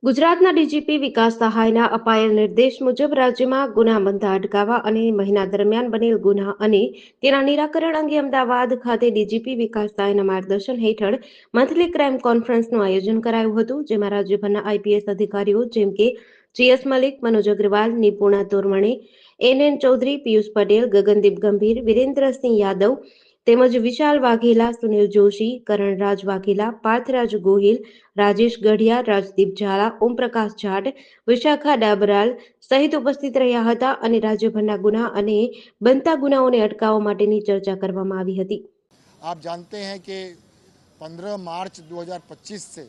ગુજરાતના ડીજીપી વિકાસ સહાયના અપાયેલ નિર્દેશ મુજબ રાજ્યમાં ગુના બનતા અટકાવવા અને મહિના દરમિયાન બનેલ ગુના અને તેના નિરાકરણ અંગે અમદાવાદ ખાતે ડીજીપી વિકાસ સહાયના માર્ગદર્શન હેઠળ મંથલી ક્રાઇમ કોન્ફરન્સનું આયોજન કરાયું હતું, જેમાં રાજ્યભરના આઈપીએસ અધિકારીઓ જેમ કે જીએસ મલિક, મનોજ અગ્રવાલ, નિપુણા તોરમણે, એનએન ચૌધરી, પિયુષ પટેલ, ગગનદીપ ગંભીર, વિરેન્દ્રસિંહ યાદવ તેમજ વિશાલ વાઘેલા, સુનિલ જોશી, કરણરાજ વાઘેલા, પાર્થરાજ ગોહિલ, રાજેશ ગઢિયા, રાજદીપ ઝાલા, ઓમપ્રકાશ જાટ, વિશાખા ડાબરાલ સહિત ઉપસ્થિત રહ્યા હતા અને રાજ્યભરના ગુના અને બનતા ગુનાઓને અટકાવવા માટેની ચર્ચા કરવામાં આવી હતી। आप जानते हैं कि 15 मार्च 2025 से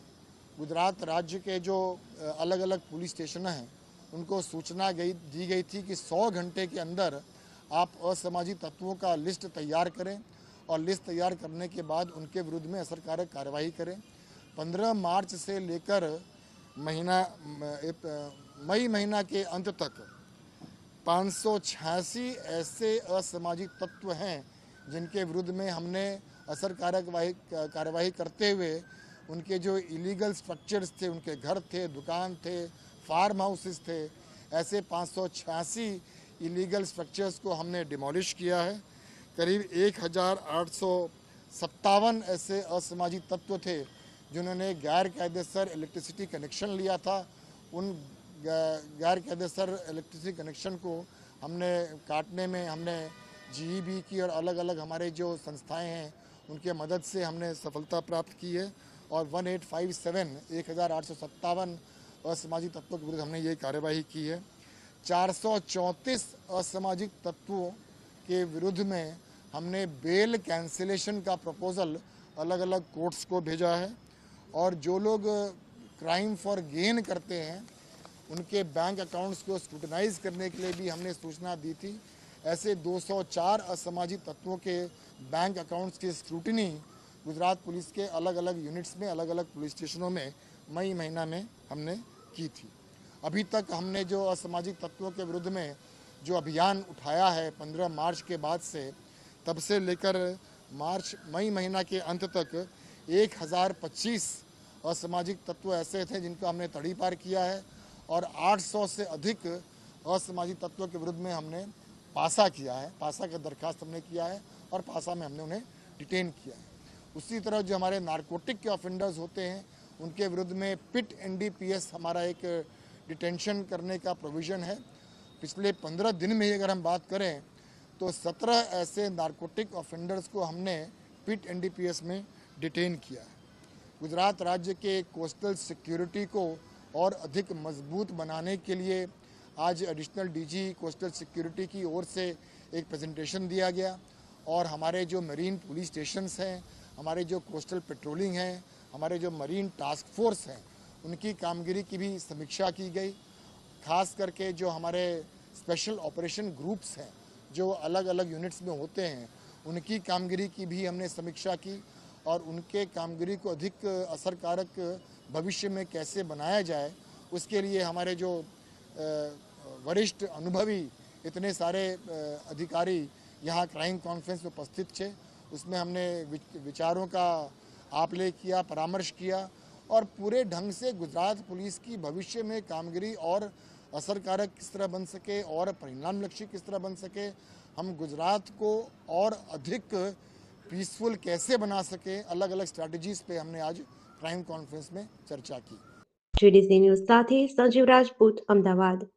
गुजरात राज्य के जो अलग अलग पुलिस स्टेशन हैं उनको सूचना दी गई थी कि 100 घंटे के अंदर आप असामाजिक तत्वों का लिस्ट तैयार करें और लिस्ट तैयार करने के बाद उनके विरुद्ध में असरकारक कार्रवाई करें। 15 मार्च से लेकर मई महीना के अंत तक 586 ऐसे असामाजिक तत्व हैं जिनके विरुद्ध में हमने असरकारक कार्रवाई करते हुए उनके जो इलीगल स्ट्रक्चर्स थे, उनके घर थे, दुकान थे, फार्म हाउसेस थे, ऐसे 586 इलीगल स्ट्रक्चर्स को हमने डिमोलिश किया है। करीब 1857 ऐसे असामाजिक तत्व थे जिन्होंने गैर कायदेसर इलेक्ट्रिसिटी कनेक्शन लिया था। उन गैर कायदेसर इलेक्ट्रिसिटी कनेक्शन को हमने काटने में हमने जीईबी की और अलग अलग हमारे जो संस्थाएं हैं उनके मदद से हमने सफलता प्राप्त की है और 1857 असामाजिक तत्वों के विरुद्ध हमने ये कार्यवाही की है। 434 असामाजिक तत्वों के विरुद्ध में हमने बेल कैंसिलेशन का प्रपोजल अलग अलग कोर्ट्स को भेजा है और जो लोग क्राइम फॉर गेन करते हैं उनके बैंक अकाउंट्स को स्क्रूटनाइज करने के लिए भी हमने सूचना दी थी। ऐसे 204 असामाजिक तत्वों के बैंक अकाउंट्स की स्क्रूटनी गुजरात पुलिस के अलग अलग यूनिट्स में, अलग अलग पुलिस स्टेशनों में मई महीना में हमने की थी। अभी तक हमने जो असामाजिक तत्वों के विरुद्ध में जो अभियान उठाया है 15 मार्च के बाद से, तब से लेकर मई महीना के अंत तक 1025 असामाजिक तत्व ऐसे थे जिनको हमने तड़ी पार किया है और 800 से अधिक असामाजिक तत्वों के विरुद्ध में हमने पासा किया है, पासा का दरखास्त हमने किया है और पासा में हमने उन्हें डिटेन किया है। उसी तरह जो हमारे नारकोटिक के ऑफेंडर्स होते हैं उनके विरुद्ध में पिट एनडीपीएस हमारा एक डिटेंशन करने का प्रोविज़न है। पिछले 15 दिन में अगर हम बात करें तो 17 ऐसे नारकोटिक ऑफेंडर्स को हमने पिट एनडीपीएस में डिटेन किया है। गुजरात राज्य के कोस्टल सिक्योरिटी को और अधिक मजबूत बनाने के लिए आज एडिशनल डीजी कोस्टल सिक्योरिटी की ओर से एक प्रेजेंटेशन दिया गया और हमारे जो मरीन पुलिस स्टेशंस हैं, हमारे जो कोस्टल पेट्रोलिंग हैं, हमारे जो मरीन टास्क फोर्स हैं, उनकी कामगिरी की भी समीक्षा की गई। खास करके जो हमारे स्पेशल ऑपरेशन ग्रुप्स हैं जो अलग अलग यूनिट्स में होते हैं उनकी कामगिरी की भी हमने समीक्षा की और उनके कामगिरी को अधिक असरकारक भविष्य में कैसे बनाया जाए उसके लिए हमारे जो वरिष्ठ अनुभवी इतने सारे अधिकारी यहाँ क्राइम कॉन्फ्रेंस में उपस्थित थे। उसमें हमने विचारों का आपले किया, परामर्श किया और पूरे ढंग से गुजरात पुलिस की भविष्य में कामगिरी और असरकारक किस तरह बन सके और परिणामलक्षी किस तरह बन सके, हम गुजरात को और अधिक पीसफुल कैसे बना सके, अलग अलग स्ट्रैटेजीज पे हमने आज क्राइम कॉन्फ्रेंस में चर्चा की। जीडीसी न्यूज़ साथी संजीव राजपूत, अमदावाद।